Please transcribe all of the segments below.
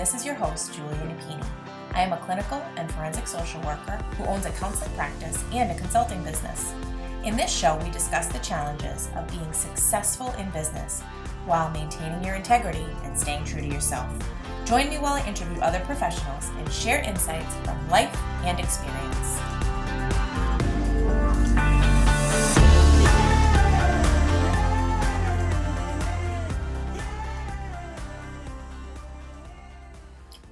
this is your host, Julia Napini. I am a clinical and forensic social worker who owns a counseling practice and a consulting business. In this show, we discuss the challenges of being successful in business while maintaining your integrity and staying true to yourself. Join me while I interview other professionals and share insights from life and experience.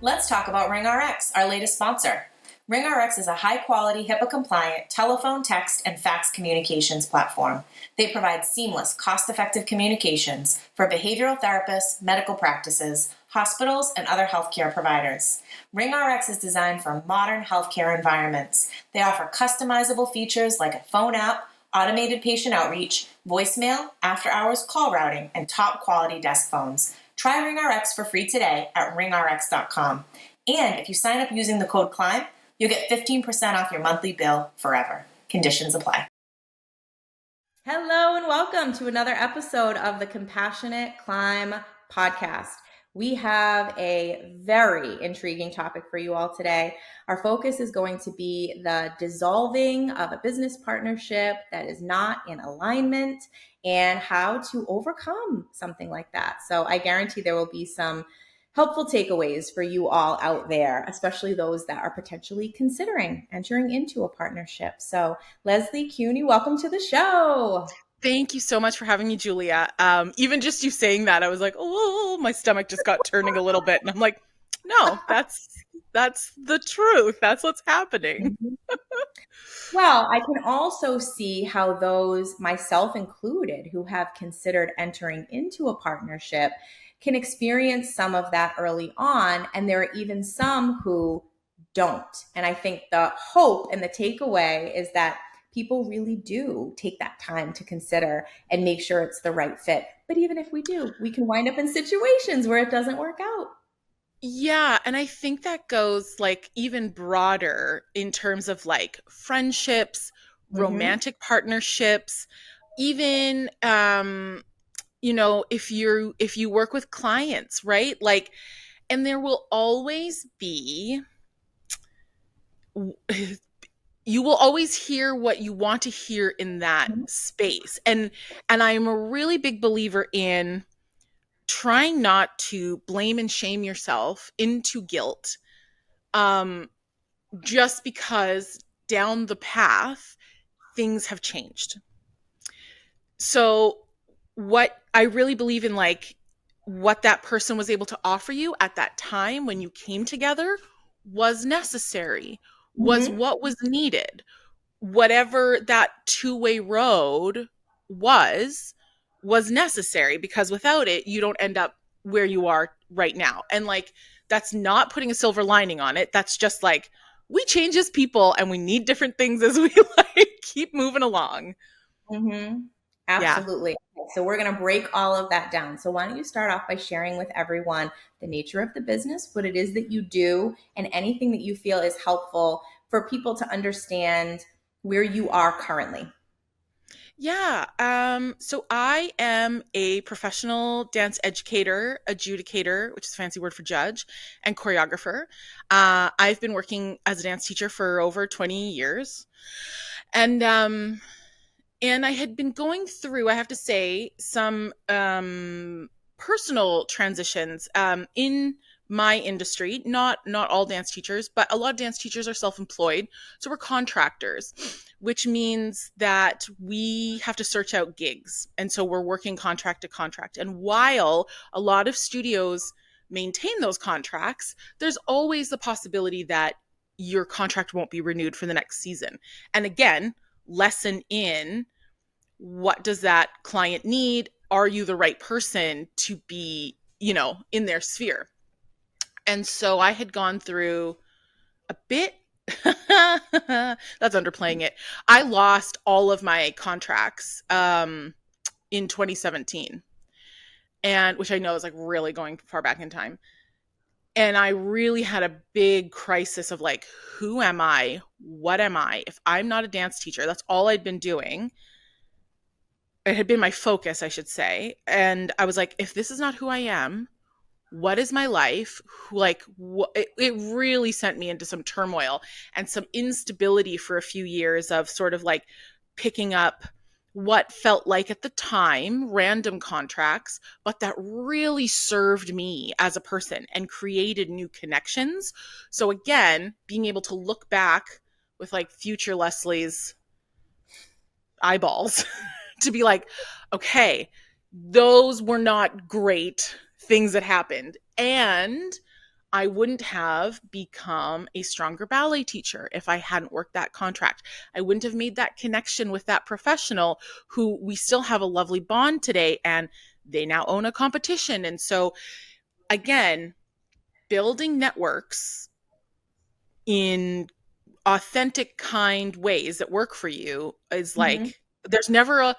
Let's talk about RingRx, our latest sponsor. RingRx is a high-quality, HIPAA-compliant telephone, text, and fax communications platform. They provide seamless, cost-effective communications for behavioral therapists, medical practices, hospitals, and other healthcare providers. RingRx is designed for modern healthcare environments. They offer customizable features like a phone app, automated patient outreach, voicemail, after-hours call routing, and top-quality desk phones. Try RingRx for free today at ringrx.com. And if you sign up using the code CLIMB, you'll get 15% off your monthly bill forever. Conditions apply. Hello and welcome to another episode of the Compassionate Climb podcast. We have a very intriguing topic for you all today. Our focus is going to be the dissolving of a business partnership that is not in alignment and how to overcome something like that. So I guarantee there will be some helpful takeaways for you all out there, especially those that are potentially considering entering into a partnership. So Leslie, Kuny, welcome to the show. Thank you so much for having me, Julia. Even just you saying that, I was like, oh, my stomach just got turning a little bit. And I'm like, no, that's the truth. That's what's happening. Well, I can also see how those, myself included, who have considered entering into a partnership can experience some of that early on. And there are even some who don't. And I think the hope and the takeaway is that people really do take that time to consider and make sure it's the right fit. But even if we do, we can wind up in situations where it doesn't work out. Yeah, and I think that goes like even broader in terms of like friendships, romantic partnerships, even if you work with clients, right? Like, and there will always be you will always hear what you want to hear in that space. And I'm a really big believer in trying not to blame and shame yourself into guilt just because down the path things have changed. So what I really believe in, like what that person was able to offer you at that time when you came together was necessary, was what was needed. Whatever that two-way road was necessary, because without it, you don't end up where you are right now. And like, that's not putting a silver lining on it. That's just like, we change as people and we need different things as we like keep moving along. Absolutely. Yeah. So we're going to break all of that down. So why don't you start off by sharing with everyone the nature of the business, what it is that you do, and anything that you feel is helpful for people to understand where you are currently. Yeah. So I am a professional dance educator, adjudicator, which is a fancy word for judge, and choreographer. I've been working as a dance teacher for over 20 years. And I had been going through, I have to say, some personal transitions in my industry. Not all dance teachers, but a lot of dance teachers are self-employed. So we're contractors, which means that we have to search out gigs. And so we're working contract to contract. And while a lot of studios maintain those contracts, there's always the possibility that your contract won't be renewed for the next season. And again, lesson in, what does that client need? Are you the right person to be, in their sphere? And so I had gone through a bit, that's underplaying it. I lost all of my contracts in 2017, and which I know is like really going far back in time. And I really had a big crisis of like, who am I? What am I? If I'm not a dance teacher, that's all I'd been doing. It had been my focus, I should say. And I was like, if this is not who I am, what is my life like? It really sent me into some turmoil and some instability for a few years of sort of like picking up what felt like at the time random contracts, but that really served me as a person and created new connections. So again, being able to look back with like future Leslie's eyeballs to be like, okay, those were not great things that happened. And I wouldn't have become a stronger ballet teacher if I hadn't worked that contract. I wouldn't have made that connection with that professional who we still have a lovely bond today, and they now own a competition. And so, again, building networks in authentic, kind ways that work for you is Mm-hmm. like, there's never a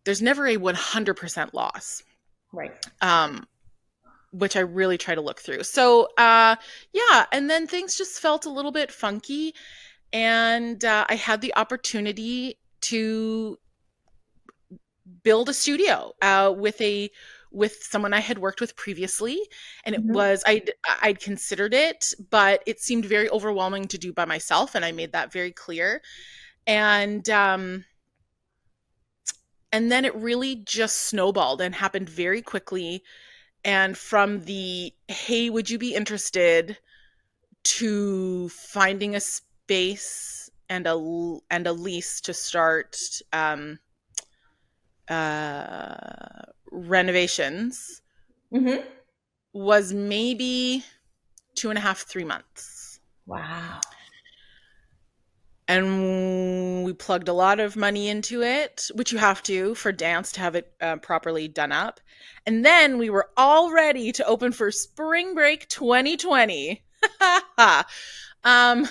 there's never a 100% loss, Right. um, which I really try to look through. So, yeah, and then things just felt a little bit funky, and I had the opportunity to build a studio with someone I had worked with previously, and it Mm-hmm. was I'd considered it, but it seemed very overwhelming to do by myself, and I made that very clear. And and then it really just snowballed and happened very quickly. And from the, hey, would you be interested, to finding a space and a lease to start renovations Mm-hmm. was maybe 2.5, 3 months. Wow. And we plugged a lot of money into it, which you have to for dance to have it properly done up. And then we were all ready to open for spring break 2020. um,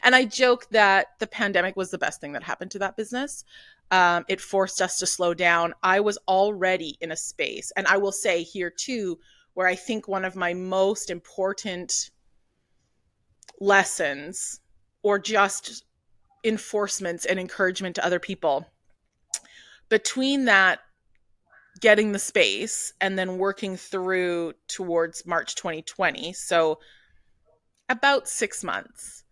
and I joke that the pandemic was the best thing that happened to that business. It forced us to slow down. I was already in a space, and I will say here too, where I think one of my most important lessons, or just enforcements and encouragement to other people, between that, getting the space and then working through towards March 2020, so about 6 months,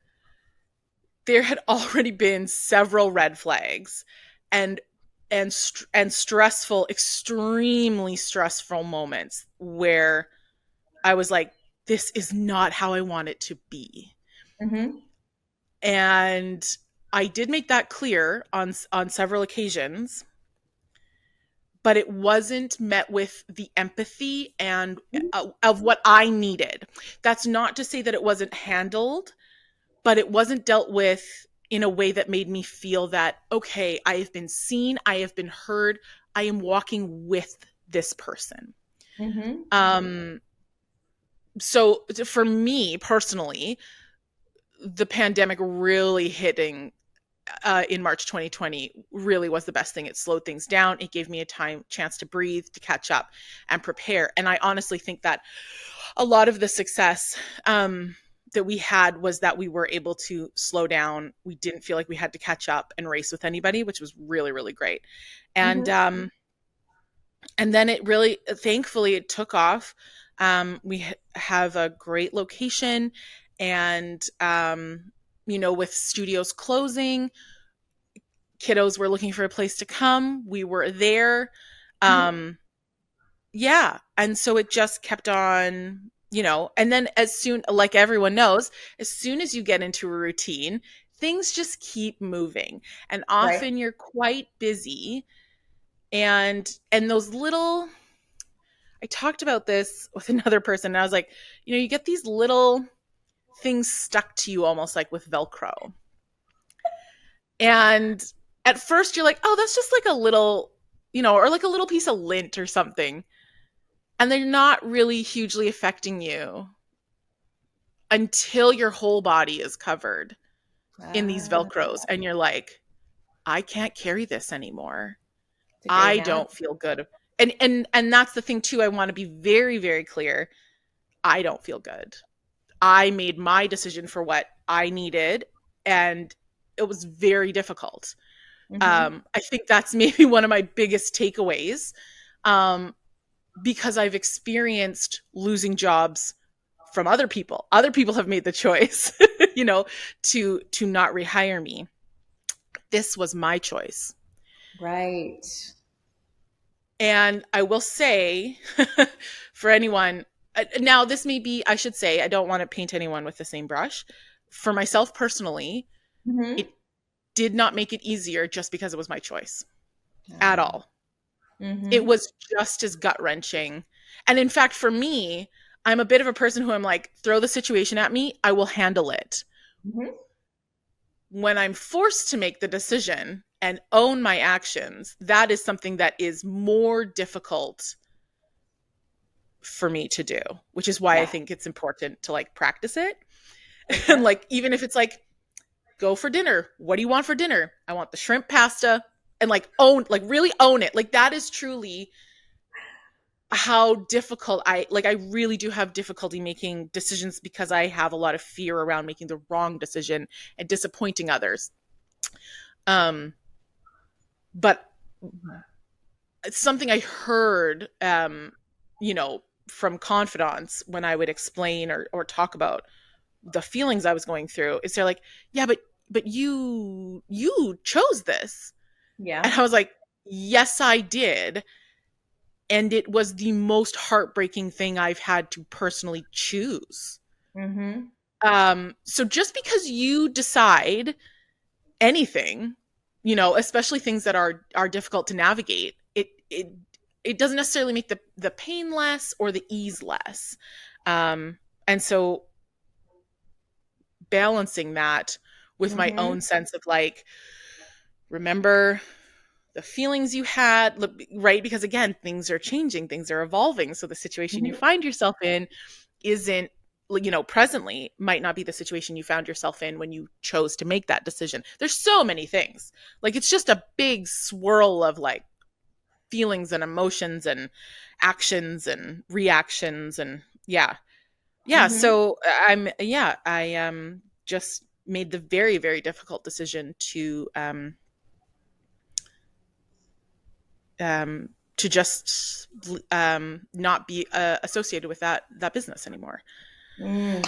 there had already been several red flags, and and stressful, extremely stressful moments where I was like, this is not how I want it to be. Mm-hmm. And I did make that clear on several occasions, but it wasn't met with the empathy and of what I needed. That's not to say that it wasn't handled, but it wasn't dealt with in a way that made me feel that, okay, I have been seen, I have been heard, I am walking with this person. Mm-hmm. Um, so for me personally, the pandemic really hitting in March 2020 really was the best thing. It slowed things down. It gave me a chance to breathe, to catch up, and prepare. And I honestly think that a lot of the success that we had was that we were able to slow down. We didn't feel like we had to catch up and race with anybody, which was really, really great. Mm-hmm. And then it really, thankfully, it took off. We have a great location, and with studios closing, kiddos were looking for a place to come. We were there. Mm-hmm. Um, yeah. And so it just kept on, and then as soon, like everyone knows, as soon as you get into a routine, things just keep moving. And Right. often you're quite busy. And those little, I talked about this with another person, and I was like, you get these little things stuck to you almost like with Velcro. And at first you're like, oh, that's just like a little, or like a little piece of lint or something. And they're not really hugely affecting you until your whole body is covered in these Ah, Velcros. And you're like, I can't carry this anymore. it's a great I analogy. don't feel good. And that's the thing too. I want to be very, very clear. I don't feel good. I made my decision for what I needed, and it was very difficult. Mm-hmm. I think that's maybe one of my biggest takeaways, um, because I've experienced losing jobs from other people. Other people have made the choice, you know, to not rehire me. This was my choice. Right. And I will say, for anyone, now this may be, I should say, I don't want to paint anyone with the same brush. For myself personally, Mm-hmm. it did not make it easier just because it was my choice at all. It Mm-hmm. was just as gut wrenching. And in fact, for me, I'm a bit of a person who I'm like, throw the situation at me, I will handle it. Mm-hmm. When I'm forced to make the decision and own my actions, that is something that is more difficult for me to do, which is why I Yeah. think it's important to like practice it. For And sure. like, even if it's like, go for dinner. What do you want for dinner? I want the shrimp pasta, and like own, like really own it. Like that is truly how difficult I really do have difficulty making decisions because I have a lot of fear around making the wrong decision and disappointing others. Um, but it's something I heard, you know, from confidants when I would explain or talk about the feelings I was going through is they're like, yeah, but you chose this. And Yeah. I was like, yes, I did. And it was the most heartbreaking thing I've had to personally choose. Mm-hmm. So just because you decide anything, you know, especially things that are difficult to navigate, it doesn't necessarily make the pain less or the ease less. And so balancing that with my Mm-hmm. own sense of like, remember the feelings you had, right? Because again, things are changing, things are evolving. So the situation you Mm-hmm. find yourself in isn't, you know, presently might not be the situation you found yourself in when you chose to make that decision. There's so many things. Like it's just a big swirl of like feelings and emotions and actions and reactions and yeah. Yeah, Mm-hmm. so I just made the very very difficult decision um to just not be associated with that business anymore. Mm.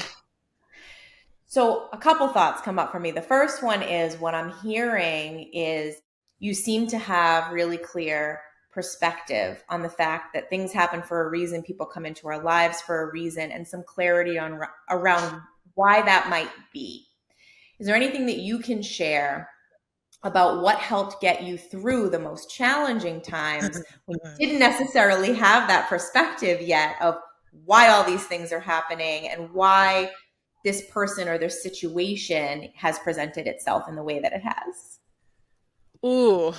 So a couple thoughts come up for me. The first one is what I'm hearing is you seem to have really clear perspective on the fact that things happen for a reason, people come into our lives for a reason, and some clarity on around why that might be. Is there anything that you can share about what helped get you through the most challenging times when you didn't necessarily have that perspective yet of why all these things are happening and why this person or this situation has presented itself in the way that it has? Ooh,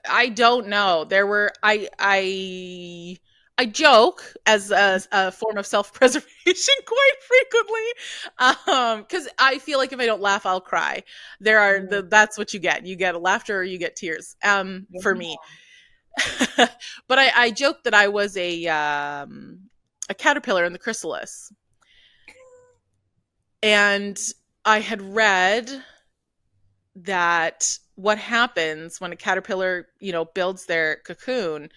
I don't know. There were I joke as a form of self-preservation quite frequently, because I feel like if I don't laugh, I'll cry. There are Mm, that's what you get. You get a laughter or you get tears. yeah. For me, but I joke that I was a caterpillar in the chrysalis, and I had read that what happens when a caterpillar, you know, builds their cocoon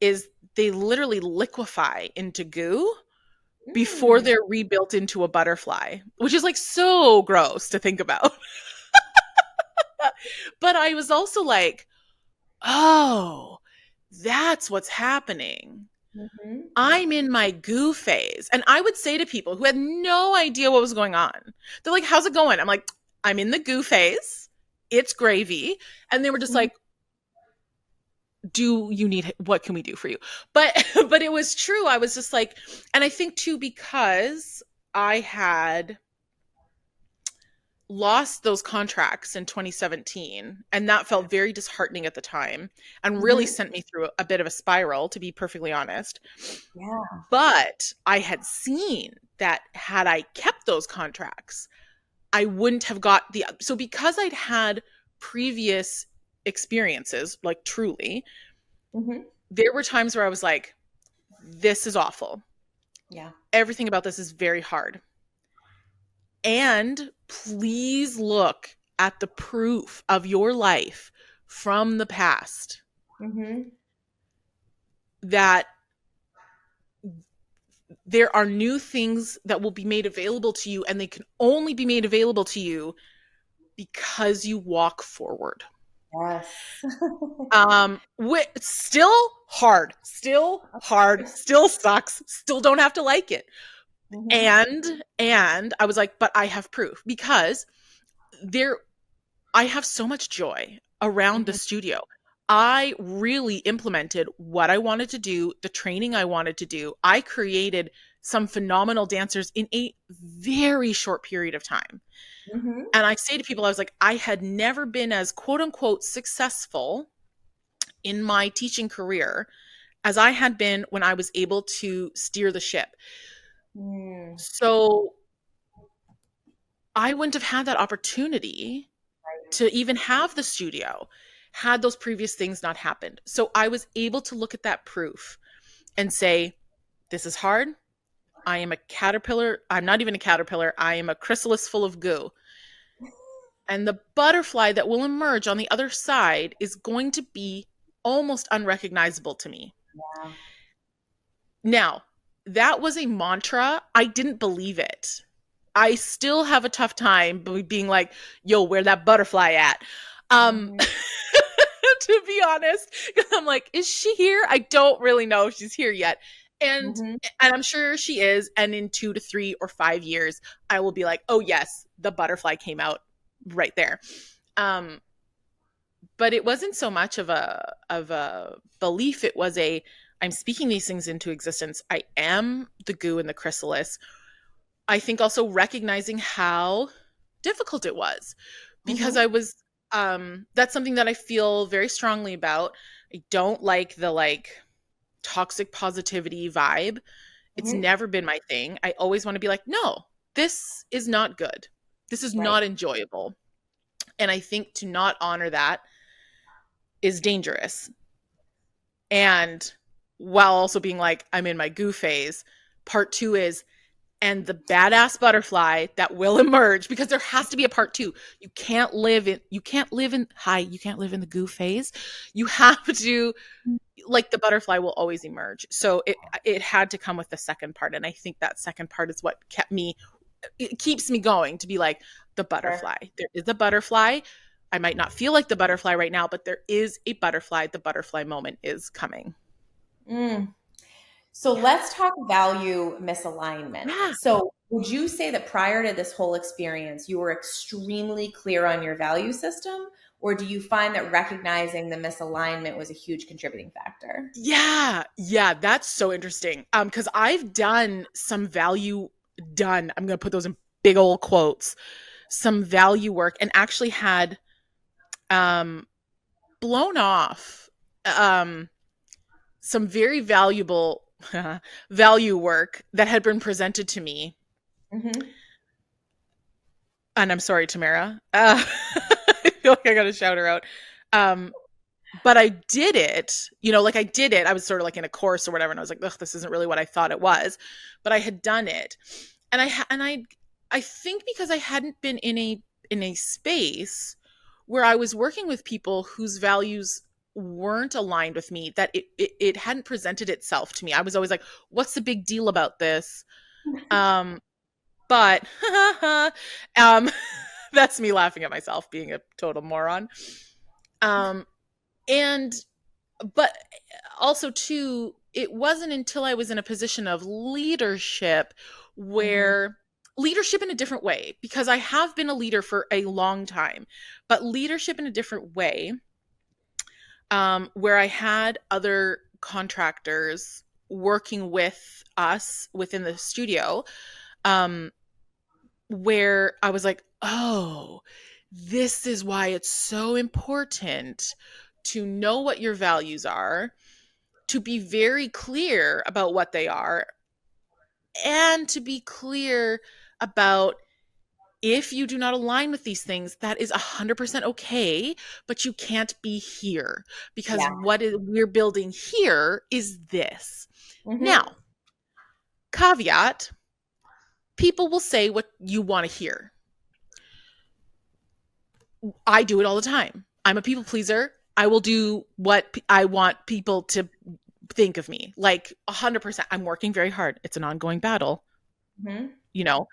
is they literally liquefy into goo before Mm, they're rebuilt into a butterfly, which is like so gross to think about. But I was also like, oh, that's what's happening. mhm, I'm in my goo phase. And I would say to people who had no idea what was going on, they're like, how's it going? I'm like, I'm in the goo phase. It's gravy. And they were just mhm, like, do you need, what can we do for you? But but it was true. I was just like, and I think too because I had lost those contracts in 2017 and that felt very disheartening at the time and really mhm. sent me through a bit of a spiral, to be perfectly honest. Yeah. But I had seen that had I kept those contracts, I wouldn't have got the, so because I'd had previous experiences, like truly, Mhm. there were times where I was like, this is awful. Yeah. Everything about this is very hard. And please look at the proof of your life from the past Mm-hmm. that there are new things that will be made available to you, and they can only be made available to you because you walk forward. Yes. Still hard, still sucks, still don't have to like it. Mm-hmm. And I was like, but I have proof, because there I have so much joy around the Mm-hmm. studio. I really implemented what I wanted to do, the training I wanted to do. I created some phenomenal dancers in a very short period of time. Mm-hmm. And I say to people, I was like, I had never been as quote unquote successful in my teaching career as I had been when I was able to steer the ship. Mm. So I wouldn't have had that opportunity to even have the studio had those previous things not happened. So I was able to look at that proof and say, this is hard. I am a caterpillar. I'm not even a caterpillar. I am a chrysalis full of goo. And the butterfly that will emerge on the other side is going to be almost unrecognizable to me. Yeah. Now, that was a mantra. I didn't believe it. I still have a tough time being like, yo, where that butterfly at? Mm-hmm. To be honest, because I'm like, is she here? I don't really know if she's here yet. And Mm-hmm. and I'm sure she is. And in 2 to 3 or 5 years, I will be like, oh yes, the butterfly came out right there. Um, but it wasn't so much of a belief. It was a, I'm speaking these things into existence. I am the goo and the chrysalis. I think also recognizing how difficult it was, because Mm-hmm. I was that's something that I feel very strongly about. I don't like the like toxic positivity vibe. It's Mm-hmm. never been my thing. I always want to be like, no, this is not good. This is Right. not enjoyable. And I think to not honor that is dangerous. And while also being like, I'm in my goo phase, part two is, and the badass butterfly that will emerge, because there has to be a part two. You can't live in the goo phase. You have to, like, the butterfly will always emerge. So it had to come with the second part. And I think that second part is what it keeps me going, to be like, the Sure. butterfly. There is a butterfly. I might not feel like the butterfly right now, but there is a butterfly. The butterfly moment is coming. Mm. So let's talk value misalignment. Yeah. So, would you say that prior to this whole experience, you were extremely clear on your value system, or do you find that recognizing the misalignment was a huge contributing factor? Yeah, yeah, that's so interesting. Because I've done some value done. I'm gonna put those in big old quotes. Some value work, and actually had um blown off um some very valuable value work that had been presented to me. Mm-hmm. And I'm sorry, Tamara. I feel like I gotta shout her out. Um, but I did it, like I did it. I was sort of like in a course or whatever, and I was like, ugh, this isn't really what I thought it was. But I had done it. And I think because I hadn't been in a space where I was working with people whose values weren't aligned with me, that it hadn't presented itself to me. I was always like, what's the big deal about this? Um, but um that's me laughing at myself being a total moron. Um, and but also too, it wasn't until I was in a position of leadership, Mm-hmm. where leadership in a different way, because I have been a leader for a long time, but leadership in a different way, where I had other contractors working with us within the studio, um, where I was like, oh, this is why it's so important to know what your values are, to be very clear about what they are, and to be clear about, if you do not align with these things, that is 100% okay, but you can't be here, because Yeah. we're building here is this. Mm-hmm. Now, caveat, people will say what you want to hear. I do it all the time. I'm a people pleaser. I will do what I want people to think of me. Like 100%. I'm working very hard. It's an ongoing battle, Mhm. you know.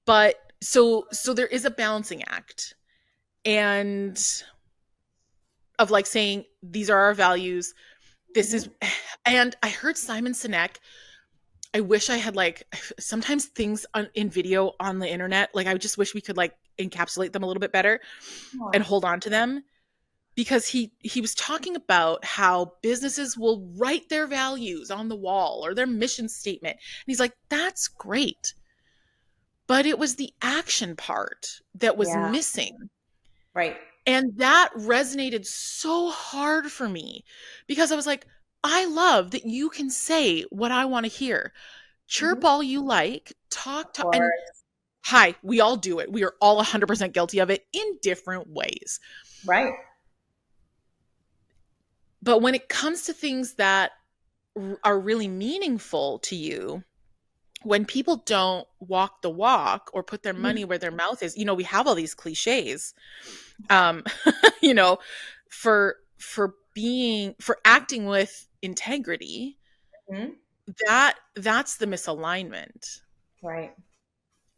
But so there is a balancing act, and of like saying these are our values. This is, Mhm. and I heard Simon Sinek. I wish I had like sometimes things in video on the internet. Like I just wish we could like encapsulate them a little bit better and Yeah. hold on to them, because he was talking about how businesses will write their values on the wall or their mission statement. And he's like, that's great. But it was the action part that was Yeah. missing. Right. And that resonated so hard for me, because I was like, I love that you can say what I want to hear. Chirp Mhm. all you like, talk, and Or hi, we all do it. We are all 100% guilty of it in different ways. right. But when it comes to things that are really meaningful to you, when people don't walk the walk or put their Mhm. money where their mouth is, we have all these cliches, um, you know, for acting with integrity, Mhm. that's the misalignment. Right.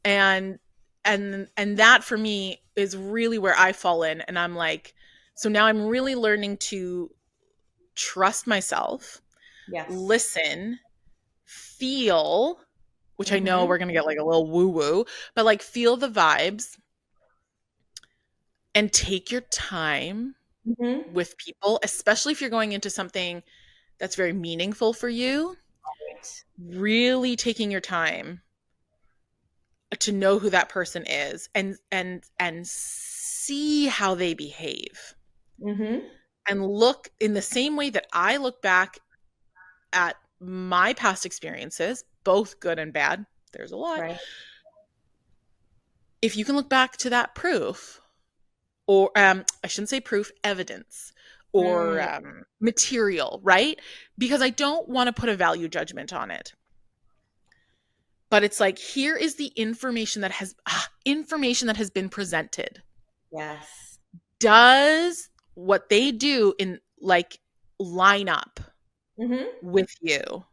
And that for me is really where I fall in, and I'm like, so now I'm really learning to trust myself, Yes. listen, feel, which I know Mhm. we're going to get like a little woo woo, but like feel the vibes and take your time Mhm. with people, especially if you're going into something that's very meaningful for you, Right. really taking your time to know who that person is, and see how they behave, Mhm. and look in the same way that I look back at my past experiences, both good and bad. There's a lot. Right. If you can look back to that proof, or I shouldn't say proof, evidence, or Mm. material, right? Because I don't want to put a value judgment on it. But it's like, here is the information that has been presented. Yes. Does what they do in like line up Mhm. with you?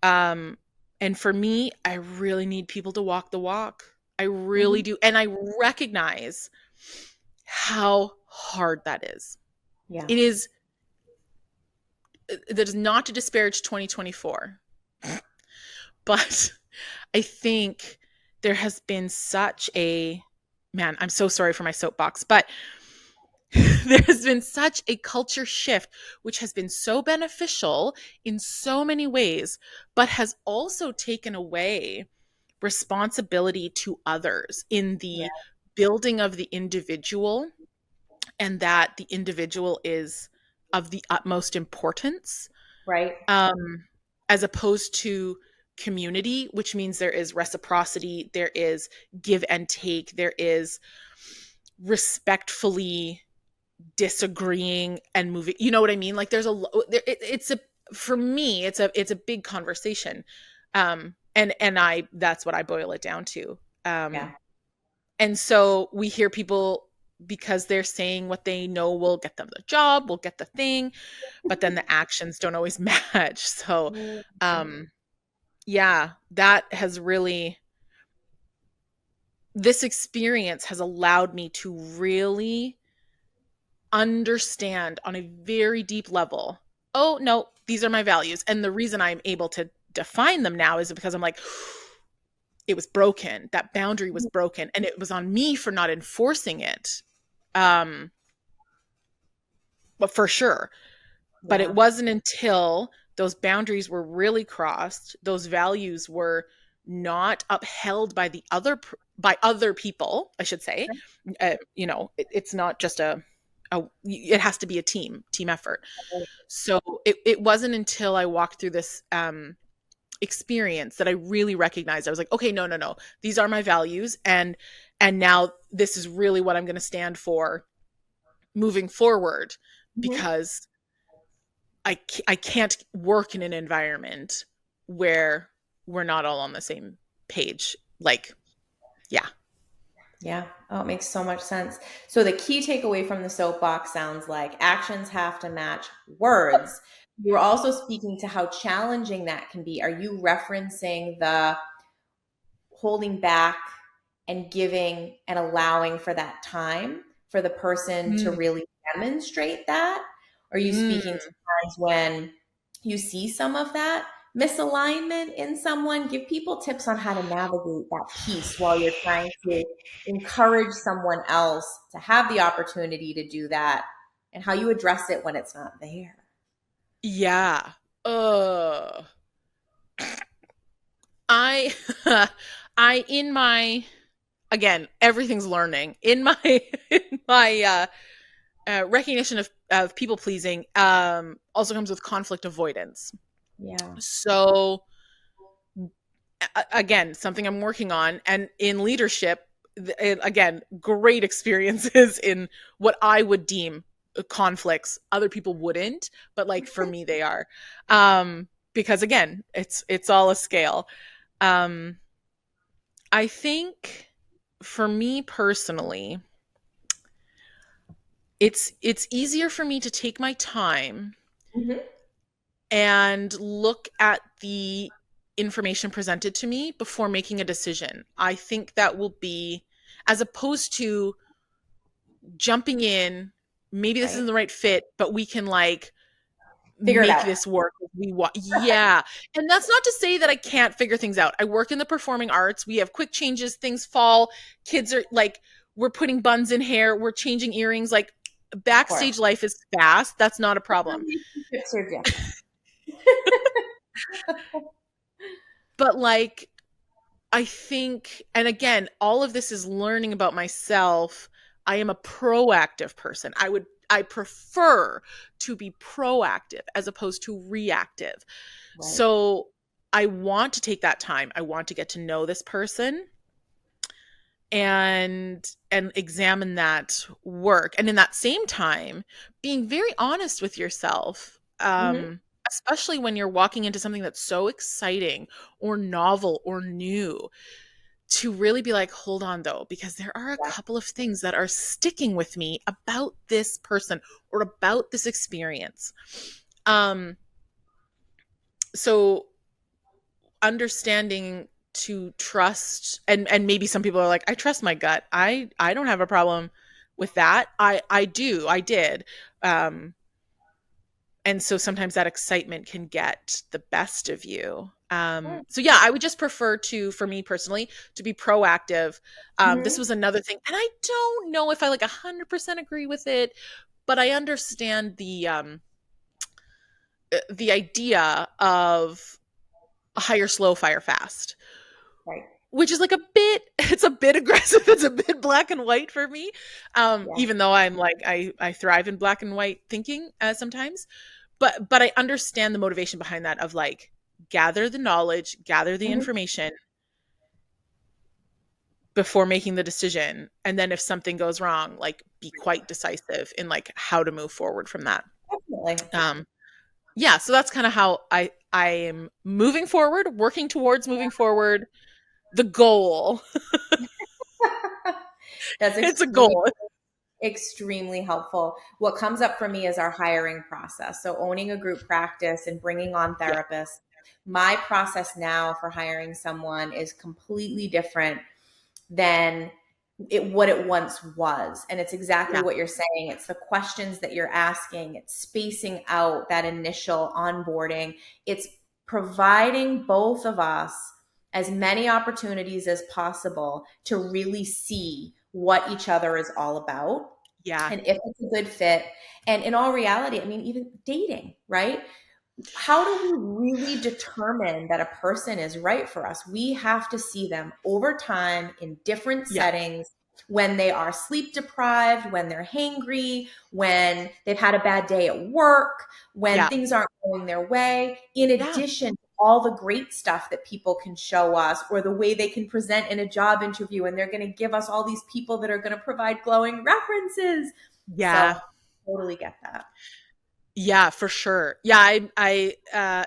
Um, and for me, I really need people to walk the walk. I really Mhm. do. And I recognize how hard that is. Yeah. It is, that is not to disparage 2024, but I think there has been such a, man, I'm so sorry for my soapbox, but there has been such a culture shift, which has been so beneficial in so many ways, but has also taken away responsibility to others in Yeah. the building of the individual, and that the individual is of the utmost importance, Right. um, as opposed to community, which means there is reciprocity, there is give and take, there is respectfully disagreeing and moving. You know what I mean? Like there's it's a, for me, it's a big conversation, and I that's what I boil it down to. Yeah. And so we hear people, because they're saying what they know will get them the job, will get the thing, but then the actions don't always match. So, Mhm. um, yeah, that has really, this experience has allowed me to really understand on a very deep level, oh, no, these are my values. And the reason I'm able to define them now is because I'm like, it was broken. That boundary was broken. And it was on me for not enforcing it. Um, but for sure. But it Yeah. wasn't until those boundaries were really crossed, those values were not upheld by by other people, I should say. It's not just it has to be a team effort. So it wasn't until I walked through this experience that I really recognized, I was like, okay, no, no, no, these are my values, and now this is really what I'm going to stand for moving forward, Mhm. because I can't work in an environment where we're not all on the same page. Like, yeah. Yeah. Oh, it makes so much sense. So the key takeaway from the soapbox sounds like actions have to match words. You're also speaking to how challenging that can be. Are you referencing the holding back and giving and allowing for that time for the person to Mm, really demonstrate that? Are you speaking to mm. times when you see some of that misalignment in someone? Give people tips on how to navigate that piece while you're trying to encourage someone else to have the opportunity to do that and how you address it when it's not there. Yeah. Uh, I, I, in my, again, everything's learning. In my, in my, recognition of people pleasing, also comes with conflict avoidance. Yeah. So, again, something I'm working on, and in leadership, again, great experiences in what I would deem conflicts. Other people wouldn't, but like for me, they are, because again, it's all a scale. Um, I think for me personally, it's easier for me to take my time Hmm. and look at the information presented to me before making a decision. I think that will be, as opposed to jumping in, maybe this Right. isn't the right fit, but we can like Figure it make out. this work if we want. Yeah. And that's not to say that I can't figure things out. I work in the performing arts. We have quick changes, things fall, kids are like, we're putting buns in hair, we're changing earrings. Like, Of course. backstage life is fast. That's not a problem. Relationships are different. But like, I think, and again, all of this is learning about myself. I am a proactive person. I prefer to be proactive as opposed to reactive. Right. So I want to take that time. I want to get to know this person and examine that work. And in that same time, being very honest with yourself. Hmm. Especially when you're walking into something that's so exciting or novel or new, to really be like, hold on though, because there are a Yeah. couple of things that are sticking with me about this person or about this experience. Um, so understanding to trust, and maybe some people are like, I trust my gut. I don't have a problem with that. I do. I did. Um, and so sometimes that excitement can get the best of you. Sure. So yeah, I would just prefer to, for me personally, to be proactive. This Hmm. was another thing, and I don't know if I like 100% agree with it, but I understand the idea of hire slow, fire fast, Right. which is like a bit, it's a bit aggressive, it's a bit black and white for me. Yeah. Even though I'm like, I thrive in black and white thinking sometimes, but I understand the motivation behind that, of like, gather the knowledge, gather the Hmm. information before making the decision, and then if something goes wrong, like, be quite decisive in like how to move forward from that. Definitely. um yeah, so that's kind of how I am moving forward, working towards moving forward, the goal. That's It's a extremely, goal. extremely helpful. What comes up for me is our hiring process. So, owning a group practice and bringing on Yeah, therapists. My process now for hiring someone is completely different than what it once was. And it's exactly yeah, what you're saying. It's the questions that you're asking, it's spacing out that initial onboarding, it's providing both of us as many opportunities as possible to really see what each other is all about yeah, and if it's a good fit. And in all reality, I mean, even dating, right? How do we really determine that a person is right for us? We have to see them over time in different yeah, settings, when they are sleep deprived, when they're hangry, when they've had a bad day at work, when yeah, things aren't going their way, in yeah, addition to all the great stuff that people can show us or the way they can present in a job interview. And they're going to give us all these people that are going to provide glowing references. So, yeah. totally get that. Yeah, for sure. Yeah,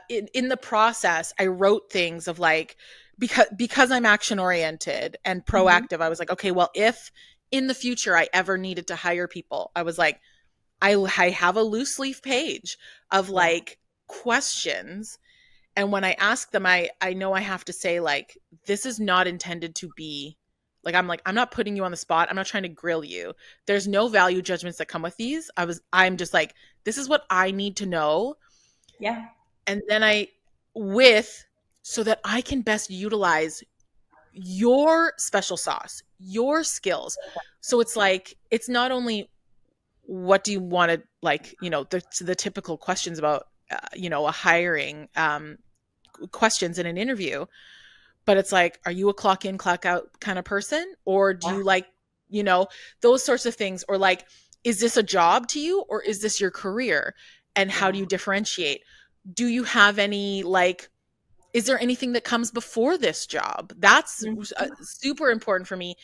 in the process, I wrote things of like, because I'm action oriented and Mhm. proactive, I was like, okay, well, if in the future I ever needed to hire people, I was like, I have a loose leaf page of Yeah. like questions. And when I ask them, I know I have to say, like, this is not intended to be like, I'm not putting you on the spot. I'm not trying to grill you. There's no value judgments that come with these. I'm just like, this is what I need to know. Yeah. And then with, so that I can best utilize your special sauce, your skills. So it's like, it's not only what do you want to, like, the typical questions about, a hiring, questions in an interview, but it's like, are you a clock in, clock out kind of person? Or do Yeah. you like, you know, those sorts of things? Or like, is this a job to you or is this your career? And how Yeah. do you differentiate? Do you have any, like, is there anything that comes before this job? That's Mhm. super important for me.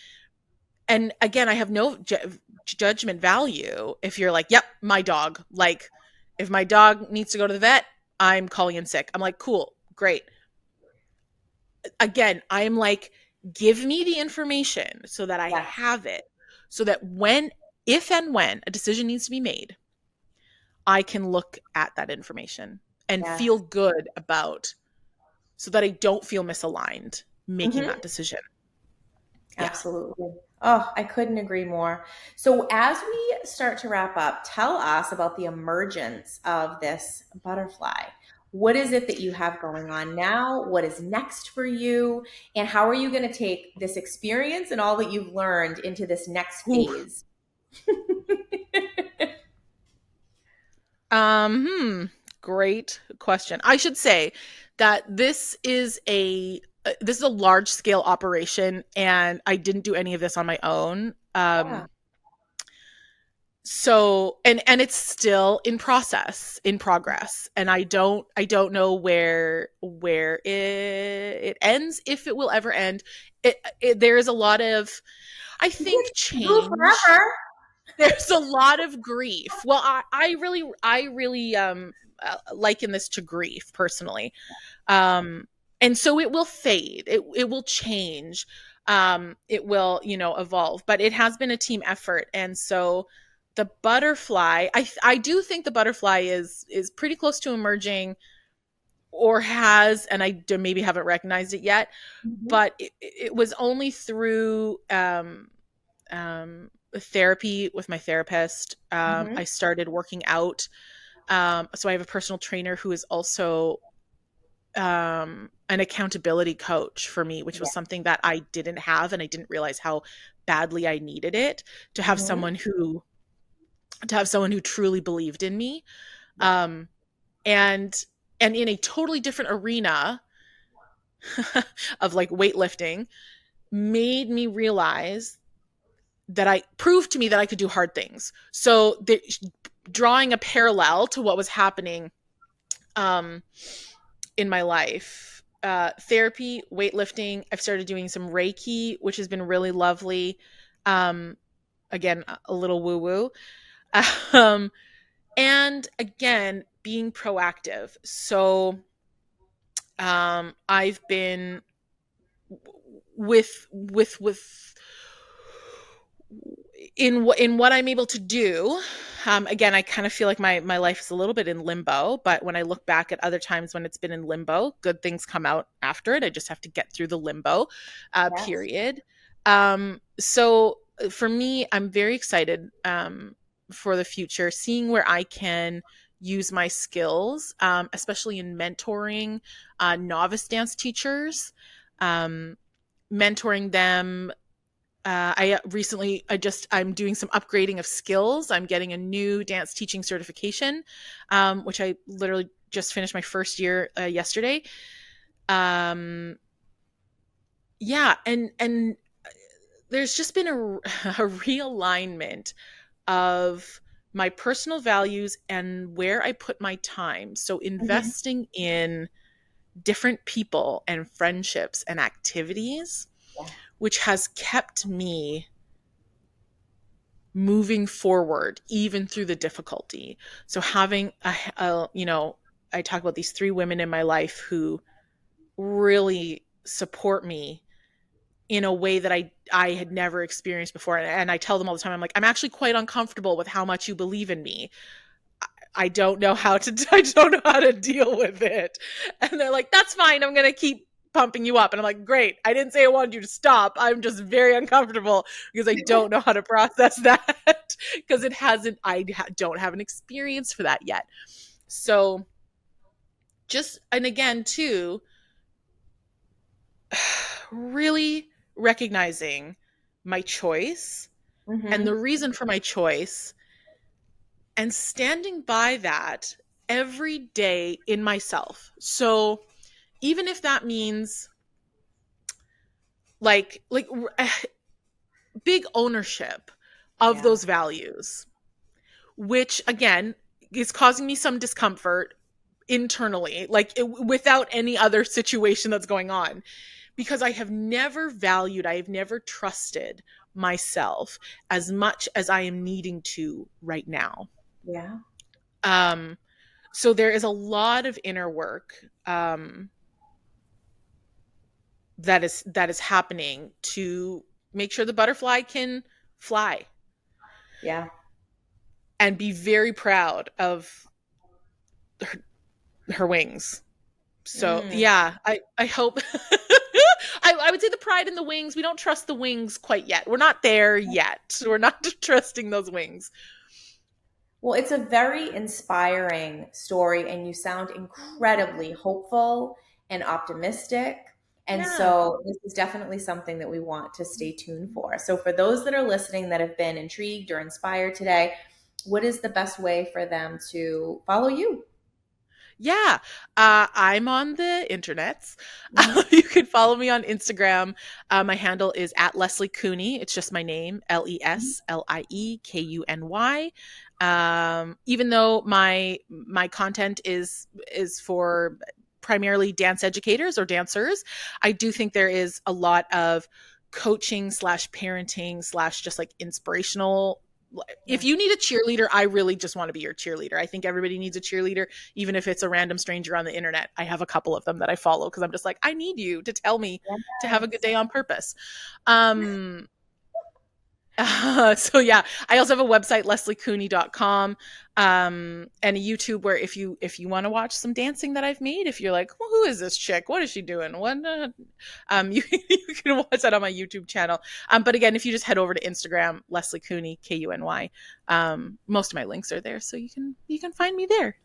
And again, I have no judgment value if you're like, yep, my dog. Like, if my dog needs to go to the vet, I'm calling in sick. I'm like, cool, great. Again, I'm like, give me the information so that I Yeah. have it, so that if and when a decision needs to be made, I can look at that information and feel Yes. good about, so that I don't feel misaligned making Mhm. that decision. Yeah. Absolutely. Oh, I couldn't agree more. So, as we start to wrap up, tell us about the emergence of this butterfly. What is it that you have going on now? What is next for you? And how are you going to take this experience and all that you've learned into this next Ooh. phase? Great question. I should say that this is a large scale operation, and I didn't do any of this on my own. Yeah. So, and it's still in progress, and I don't know where it ends, if it will ever end. There is a lot of, I think, Go change. forever. There's a lot of grief. Well, I really liken this to grief personally. Um, and so it will fade. It will change. It will, evolve. But it has been a team effort, and so the butterfly. I do think the butterfly is pretty close to emerging, or has, and maybe haven't recognized it yet. Mhm. But it was only through therapy with my therapist. Mhm. I started working out. So I have a personal trainer who is also an accountability coach for me, which Yeah. was something that I didn't have, and I didn't realize how badly I needed it, to have Mhm. someone who truly believed in me. Yeah. Um, and and in a totally different arena of like weightlifting, made me realize that I proved to me that I could do hard things. So drawing a parallel to what was happening um, in my life, therapy, weightlifting. I've started doing some Reiki, which has been really lovely. Um, Again, a little woo woo. Um, and again, being proactive. So I've been with in what I'm able to do. Again, I kind of feel like my life is a little bit in limbo, but when I look back at other times when it's been in limbo, good things come out after it. I just have to get through the limbo Yes. period. So for me, I'm very excited for the future, seeing where I can use my skills, especially in mentoring novice dance teachers, um, mentoring them. I'm doing some upgrading of skills. I'm getting a new dance teaching certification, which I literally just finished my first year yesterday. Um, yeah, and there's just been a realignment of my personal values and where I put my time. So Mhm. investing in different people and friendships and activities, Yeah. which has kept me moving forward even through the difficulty. So having I talk about these three women in my life who really support me in a way that I had never experienced before. And I tell them all the time, I'm like, I'm actually quite uncomfortable with how much you believe in me. I don't know how to I don't know how to deal with it. And they're like, that's fine. I'm going to keep pumping you up. And I'm like, great. I didn't say I wanted you to stop. I'm just very uncomfortable because I don't know how to process that because don't have an experience for that yet. So and again, too, really recognizing my choice and the reason for my choice and standing by that every day in myself. So even if that means like big ownership of those values, which again is causing me some discomfort internally, without any other situation that's going on, because I have never trusted myself as much as I am needing to right now. Yeah. So there is a lot of inner work that is happening to make sure the butterfly can fly. Yeah. And be very proud of her wings. So yeah, I hope I would say the pride in the wings. We don't trust the wings quite yet. We're not there yet. We're not trusting those wings. Well, it's a very inspiring story, and you sound incredibly hopeful and optimistic. And so this is definitely something that we want to stay tuned for. So for those that are listening that have been intrigued or inspired today, what is the best way for them to follow you? Yeah, I'm on the internets. You can follow me on Instagram. My handle is at Leslie Kuny. It's just my name, LESLIEKUNY. Even though my content is for primarily dance educators or dancers, I do think there is a lot of coaching / parenting / just like inspirational. If you need a cheerleader, I really just want to be your cheerleader. I think everybody needs a cheerleader, even if it's a random stranger on the internet. I have a couple of them that I follow because I'm just like, I need you to tell me to have a good day on purpose. So yeah, I also have a website, lesliekuny.com, and a YouTube where if you want to watch some dancing that I've made, if you're like, well, who is this chick? What is she doing? What? You can watch that on my YouTube channel. But again, if you just head over to Instagram, Leslie Kuny, KUNY, most of my links are there, so you can find me there.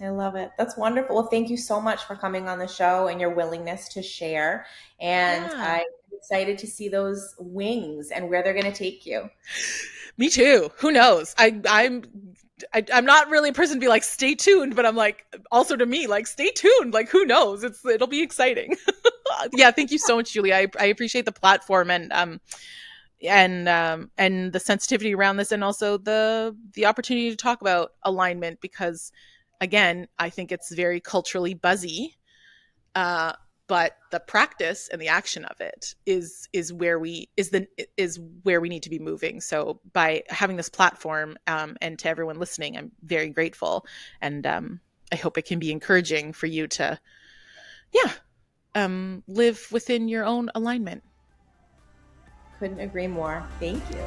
I love it. That's wonderful. Well, thank you so much for coming on the show and your willingness to share. And I'm excited to see those wings and where they're going to take you. Me too. Who knows? I'm not really a person to be like, stay tuned, but I'm like, also to me, like, stay tuned. Like, who knows? It'll be exciting. Yeah. Thank you so much, Julie. I appreciate the platform and the sensitivity around this, and also the opportunity to talk about alignment, because again, I think it's very culturally buzzy, but the practice and the action of it is where we need to be moving. So by having this platform, and to everyone listening, I'm very grateful, and I hope it can be encouraging for you to, live within your own alignment. Couldn't agree more. Thank you.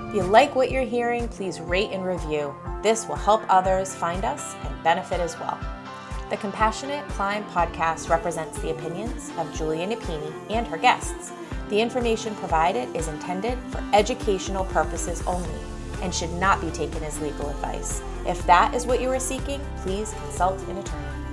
If you like what you're hearing, please rate and review. This will help others find us and benefit as well. The Compassionate Climb podcast represents the opinions of Julia Napini and her guests. The information provided is intended for educational purposes only and should not be taken as legal advice. If that is what you are seeking, please consult an attorney.